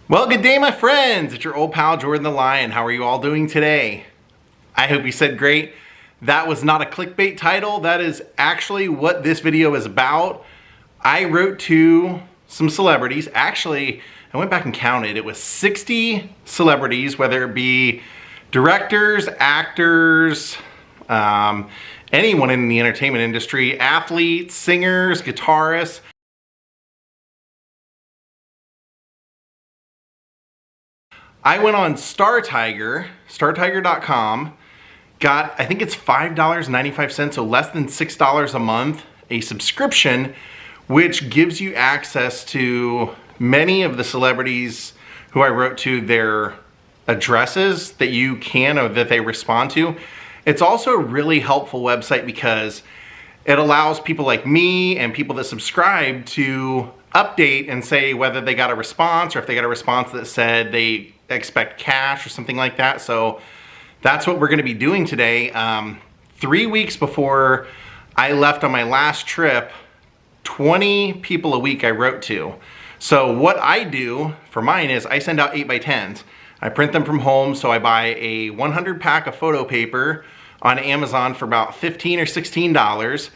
Well, good day, my friends. It's your old pal, Jordan the Lion. How are you all doing today? I hope you said great. That was not a clickbait title. That is actually what this video is about. I wrote to some celebrities. Actually, I went back and counted. It was 60 celebrities, whether it be directors, actors, anyone in the entertainment industry, athletes, singers, guitarists. I went on startiger.com, got, I think it's $5.95, so less than $6 a month, a subscription, which gives you access to many of the celebrities who I wrote to, their addresses that you can or that they respond to. It's also a really helpful website because it allows people like me and people that subscribe to update and say whether they got a response or if they got a response that said they expect cash or something like that. So that's what we're going to be doing today. 3 weeks before I left on my last trip, 20 people a week I wrote to. So what I do for mine is I send out 8x10s. I print them from home, so I buy a 100 pack of photo paper on Amazon for about $15 or $16.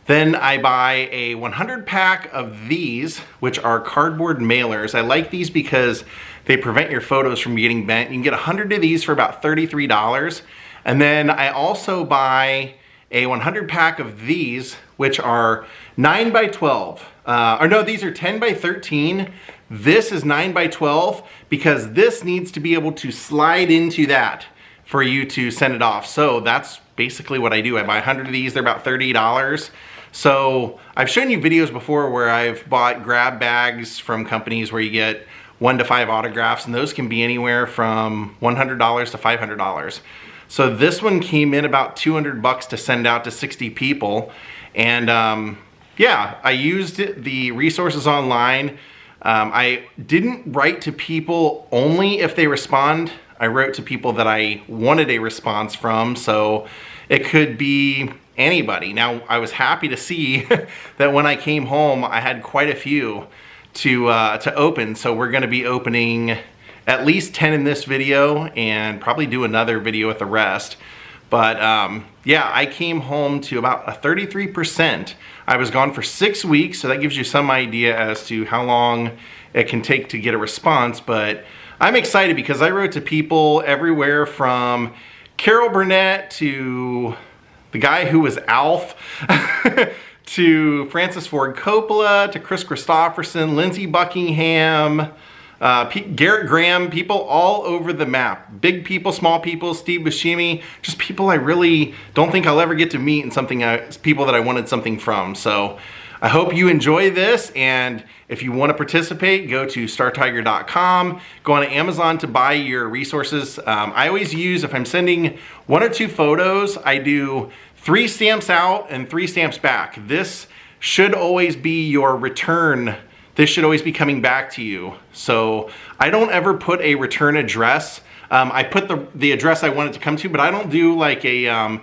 Then I buy a 100 pack of these, which are cardboard mailers. I like these because they prevent your photos from getting bent. You can get 100 of these for about $33. And then I also buy a 100 pack of these, which are 9x12. Or no, these are 10x13. This is 9x12 because this needs to be able to slide into that for you to send it off. So that's basically what I do. I buy 100 of these, they're about $30. So I've shown you videos before where I've bought grab bags from companies where you get 1 to 5 autographs, and those can be anywhere from $100 to $500. So this one came in about $200 to send out to 60 people. And yeah, I used the resources online. I didn't write to people only if they respond. I wrote to people that I wanted a response from, so it could be anybody. Now, I was happy to see that when I came home, I had quite a few to open. So we're gonna be opening at least 10 in this video and probably do another video with the rest. But yeah, I came home to about a 33%. I was gone for 6 weeks, so that gives you some idea as to how long it can take to get a response. But I'm excited because I wrote to people everywhere from Carol Burnett to the guy who was Alf, to Francis Ford Coppola, to Chris Christopherson, Lindsey Buckingham, Garrett Graham, people all over the map. Big people, small people, Steve Buscemi, just people I really don't think I'll ever get to meet, and people that I wanted something from. So I hope you enjoy this, and if you want to participate, go to startiger.com, go on Amazon to buy your resources. I always use, if I'm sending 1 or 2 photos, I do 3 stamps out and 3 stamps back. This should always be your return. This should always be coming back to you. So I don't ever put a return address. I put the address I want it to come to, but I don't do like a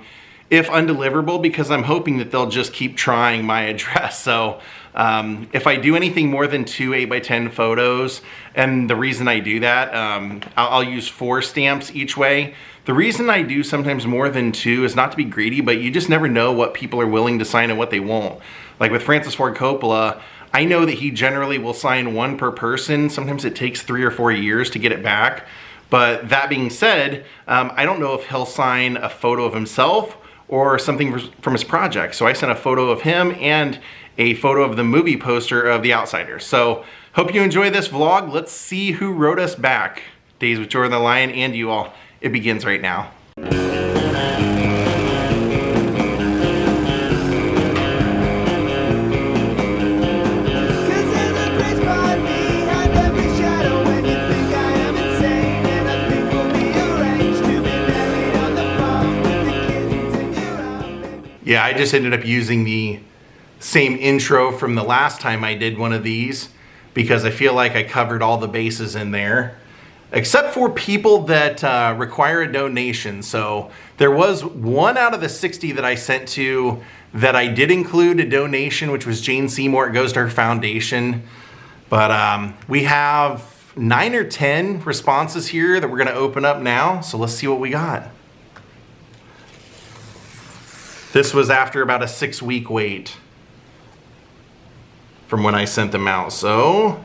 if undeliverable, because I'm hoping that they'll just keep trying my address. So if I do anything more than 2 8x10 photos, and the reason I do that, I'll use 4 stamps each way. The reason I do sometimes more than 2 is not to be greedy, but you just never know what people are willing to sign and what they won't. Like with Francis Ford Coppola, I know that he generally will sign 1 per person. Sometimes it takes 3 or 4 years to get it back. But that being said, I don't know if he'll sign a photo of himself or something from his project. So I sent a photo of him and a photo of the movie poster of The Outsiders. So hope you enjoy this vlog. Let's see who wrote us back. Daze with Jordan the Lion and you all. It begins right now. Yeah, I just ended up using the same intro from the last time I did one of these because I feel like I covered all the bases in there, except for people that require a donation. So there was 1 out of the 60 that I sent to that I did include a donation, which was Jane Seymour. It goes to her foundation. But we have 9 or 10 responses here that we're gonna open up now. So let's see what we got. This was after about a 6-week wait from when I sent them out. So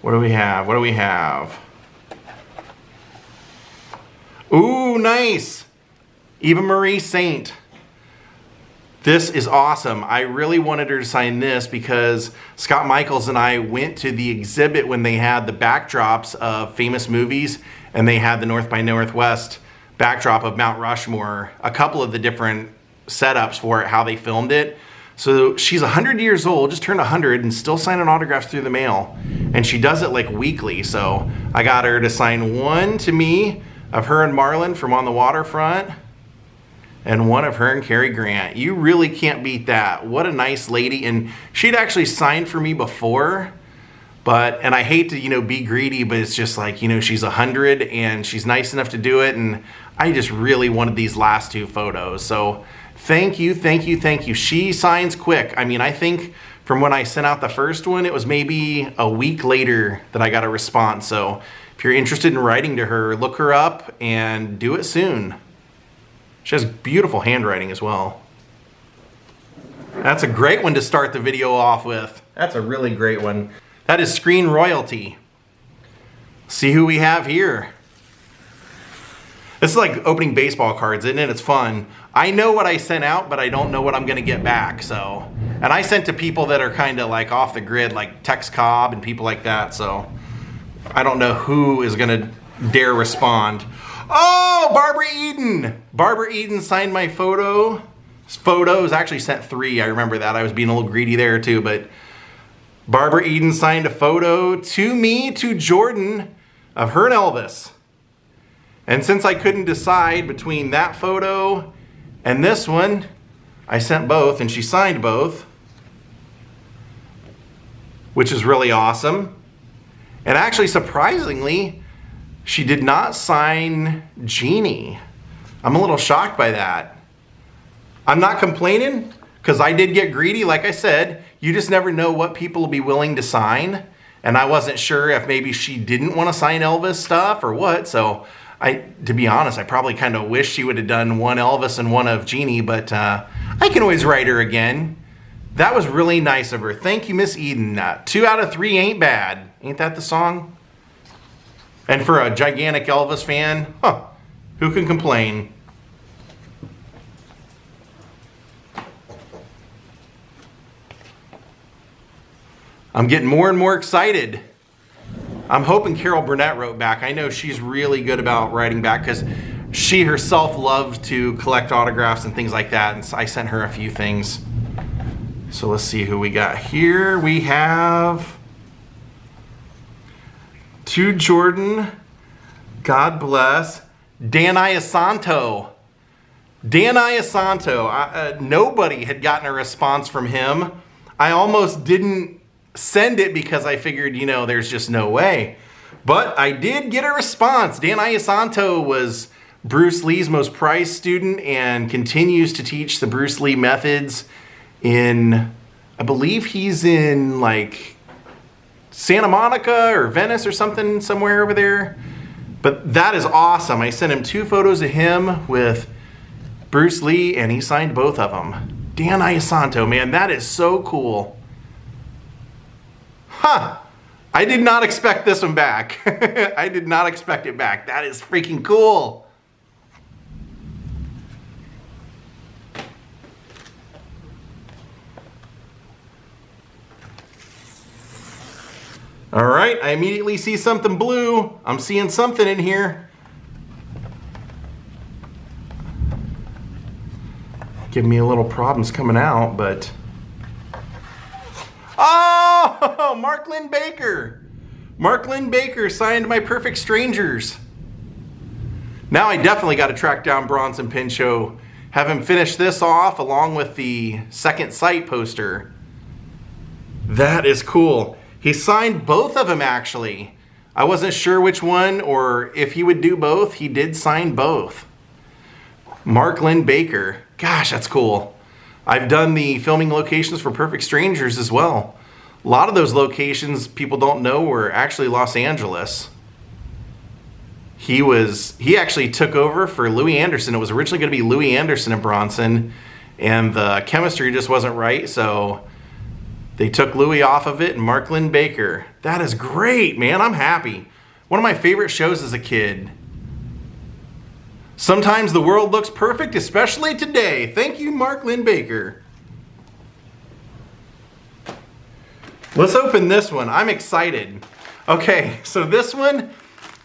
what do we have? What do we have? Ooh, nice. Eva Marie Saint. This is awesome. I really wanted her to sign this because Scott Michaels and I went to the exhibit when they had the backdrops of famous movies, and they had the North by Northwest backdrop of Mount Rushmore, a couple of the different setups for it, how they filmed it. So she's 100 years old, just turned 100, and still signing autographs through the mail. And she does it like weekly. So I got her to sign one to me of her and Marlon from On the Waterfront, and one of her and Cary Grant. You really can't beat that. What a nice lady. And she'd actually signed for me before, and I hate to, you know, be greedy, but it's just like, you know, she's 100 and she's nice enough to do it. And I just really wanted these last 2 photos. So thank you, thank you, thank you. She signs quick. I mean, I think from when I sent out the first one, it was maybe a week later that I got a response. So if you're interested in writing to her, look her up and do it soon. She has beautiful handwriting as well. That's a great one to start the video off with. That's a really great one. That is Screen Royalty. See who we have here. This is like opening baseball cards, isn't it? It's fun. I know what I sent out, but I don't know what I'm gonna get back, so. And I sent to people that are kind of like off the grid, like Tex Cobb and people like that, so. I don't know who is gonna dare respond. Oh, Barbara Eden. Barbara Eden signed my photo. Photos, actually sent 3, I remember that. I was being a little greedy there too, but Barbara Eden signed a photo to me, to Jordan, of her and Elvis. And since I couldn't decide between that photo and this one, I sent both, and she signed both, which is really awesome. And actually, surprisingly, she did not sign Jeannie. I'm a little shocked by that. I'm not complaining, because I did get greedy. Like I said, you just never know what people will be willing to sign. And I wasn't sure if maybe she didn't want to sign Elvis stuff or what. So to be honest, I probably kind of wish she would have done one Elvis and one of Jeannie, but I can always write her again. That was really nice of her. Thank you, Miss Eden. 2 out of 3 ain't bad. Ain't that the song? And for a gigantic Elvis fan, who can complain? I'm getting more and more excited. I'm hoping Carol Burnett wrote back. I know she's really good about writing back because she herself loves to collect autographs and things like that. And I sent her a few things. So let's see who we got here. We have to Jordan, God bless, Dan Iasanto. Dan Iasanto, nobody had gotten a response from him. I almost didn't send it because I figured, you know, there's just no way. But I did get a response. Dan Iasanto was Bruce Lee's most prized student and continues to teach the Bruce Lee methods in, I believe he's in like Santa Monica or Venice or something, somewhere over there. But that is awesome. I sent him 2 photos of him with Bruce Lee, and he signed both of them. Dan Iasanto, man, that is so cool. Huh. I did not expect this one back. I did not expect it back. That is freaking cool. All right, I immediately see something blue. I'm seeing something in here. Giving me a little problems coming out, but... Oh, Mark Lynn Baker. Mark Lynn Baker signed my Perfect Strangers. Now I definitely got to track down Bronson Pinchot, have him finish this off along with the Second Sight poster. That is cool. He signed both of them, actually. I wasn't sure which one or if he would do both. He did sign both. Mark Lynn Baker. Gosh, that's cool. I've done the filming locations for Perfect Strangers as well. A lot of those locations people don't know were actually Los Angeles. He actually took over for Louis Anderson. It was originally going to be Louis Anderson and Bronson, and the chemistry just wasn't right, so they took Louis off of it and Mark Lynn Baker. That is great, man. I'm happy. One of my favorite shows as a kid. Sometimes the world looks perfect, especially today. Thank you, Mark Lynn Baker. Let's open this one. I'm excited. Okay, so this one,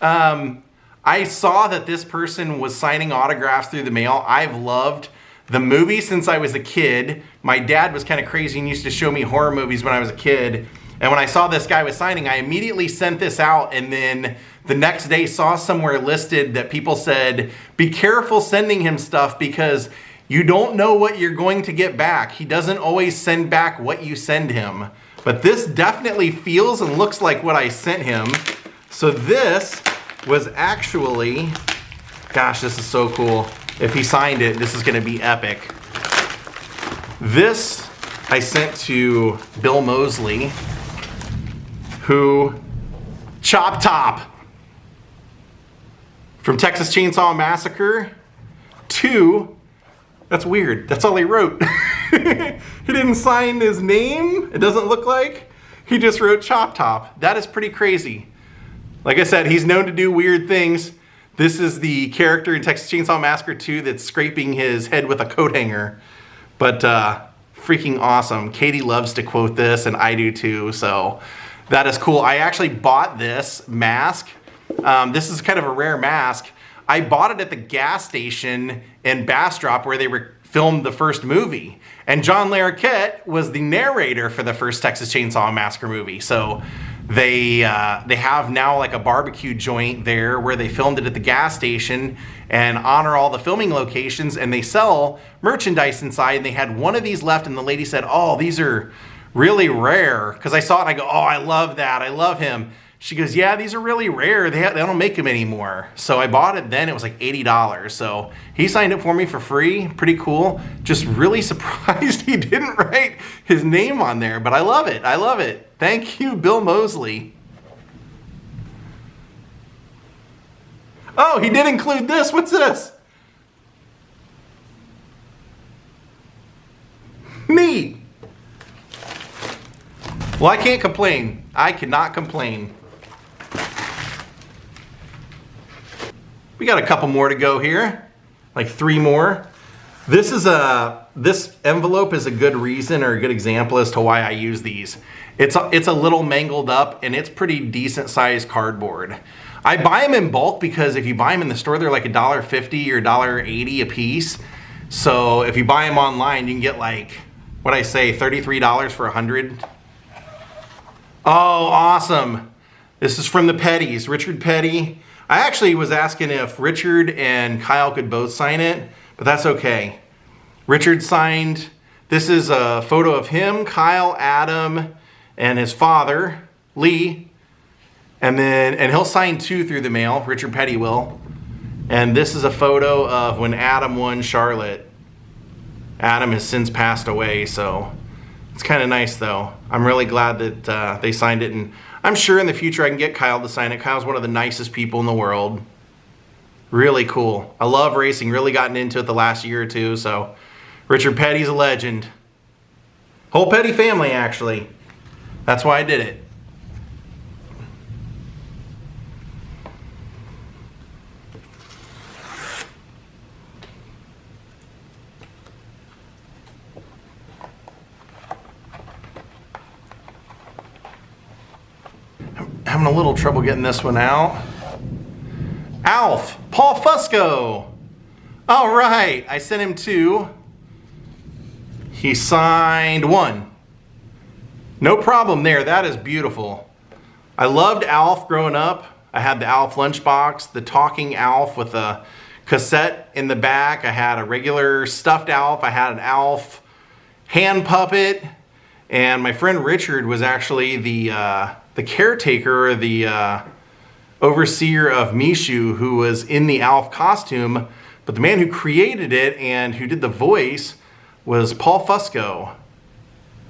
I saw that this person was signing autographs through the mail. I've loved the movie since I was a kid. My dad was kind of crazy and used to show me horror movies when I was a kid. And when I saw this guy was signing, I immediately sent this out, and then the next day saw somewhere listed that people said, be careful sending him stuff because you don't know what you're going to get back. He doesn't always send back what you send him. But this definitely feels and looks like what I sent him. So this was actually, gosh, this is so cool. If he signed it, this is gonna be epic. This I sent to Bill Moseley, who, Chop Top, from Texas Chainsaw Massacre 2, that's weird, that's all he wrote. He didn't sign his name, it doesn't look like. He just wrote Chop Top. That is pretty crazy. Like I said, he's known to do weird things. This is the character in Texas Chainsaw Massacre 2 that's scraping his head with a coat hanger. But freaking awesome. Katie loves to quote this, and I do too, so that is cool. I actually bought this mask. This is kind of a rare mask. I bought it at the gas station in Bastrop where they filmed the first movie. And John Larroquette was the narrator for the first Texas Chainsaw Massacre movie. So they have now like a barbecue joint there where they filmed it at the gas station and honor all the filming locations, and they sell merchandise inside, and they had one of these left, and the lady said, oh, these are really rare. Because I saw it and I go, oh, I love that, I love him. She goes, yeah, these are really rare. They don't make them anymore. So I bought it then, it was like $80. So he signed it for me for free, pretty cool. Just really surprised he didn't write his name on there, but I love it, I love it. Thank you, Bill Moseley. Oh, he did include this, what's this? Neat. Well, I can't complain. I cannot complain. We got a couple more to go here, like 3 more. This envelope is a good reason or a good example as to why I use these. It's a little mangled up, and it's pretty decent sized cardboard. I buy them in bulk because if you buy them in the store, they're like $1.50 or $1.80 a piece. So if you buy them online, you can get like, what'd I say, $33 for 100. Oh, awesome. This is from the Pettys, Richard Petty. I actually was asking if Richard and Kyle could both sign it, but that's okay. Richard signed, this is a photo of him, Kyle, Adam, and his father, Lee. And he'll sign 2 through the mail, Richard Petty will. And this is a photo of when Adam won Charlotte. Adam has since passed away, so it's kind of nice though. I'm really glad that they signed it, and I'm sure in the future I can get Kyle to sign it. Kyle's one of the nicest people in the world. Really cool. I love racing, really gotten into it the last year or 2, so Richard Petty's a legend. Whole Petty family, actually. That's why I did it. Having a little trouble getting this one out. Alf, Paul Fusco. All right, I sent him 2. He signed 1. No problem there, that is beautiful. I loved Alf growing up. I had the Alf lunchbox, the talking Alf with a cassette in the back. I had a regular stuffed Alf. I had an Alf hand puppet. And my friend Richard was actually the caretaker, or the overseer of Mishu, who was in the Alf costume, but the man who created it and who did the voice was Paul Fusco.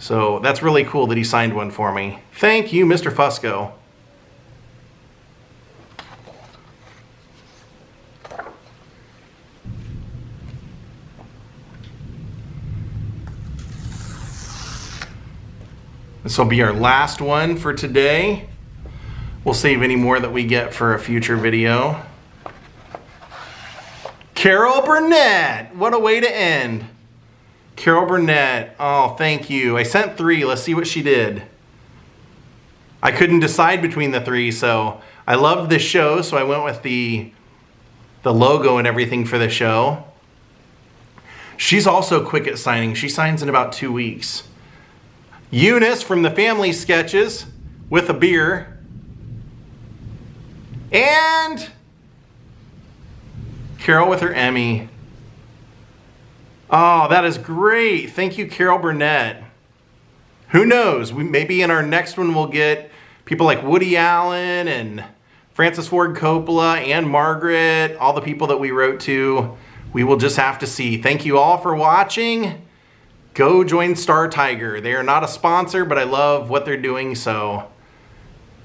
So that's really cool that he signed one for me. Thank you, Mr. Fusco. This will be our last one for today. We'll save any more that we get for a future video. Carol Burnett, what a way to end. Carol Burnett, oh, thank you. I sent 3, let's see what she did. I couldn't decide between the 3, so I loved this show, so I went with the logo and everything for the show. She's also quick at signing. She signs in about 2 weeks. Eunice from the Family Sketches with a beer. And Carol with her Emmy. Oh, that is great. Thank you, Carol Burnett. Who knows? Maybe in our next one we'll get people like Woody Allen and Francis Ford Coppola and Margaret, all the people that we wrote to. We will just have to see. Thank you all for watching. Go join Star Tiger. They are not a sponsor, but I love what they're doing, so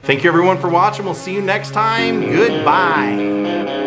thank you everyone for watching. We'll see you next time. Goodbye.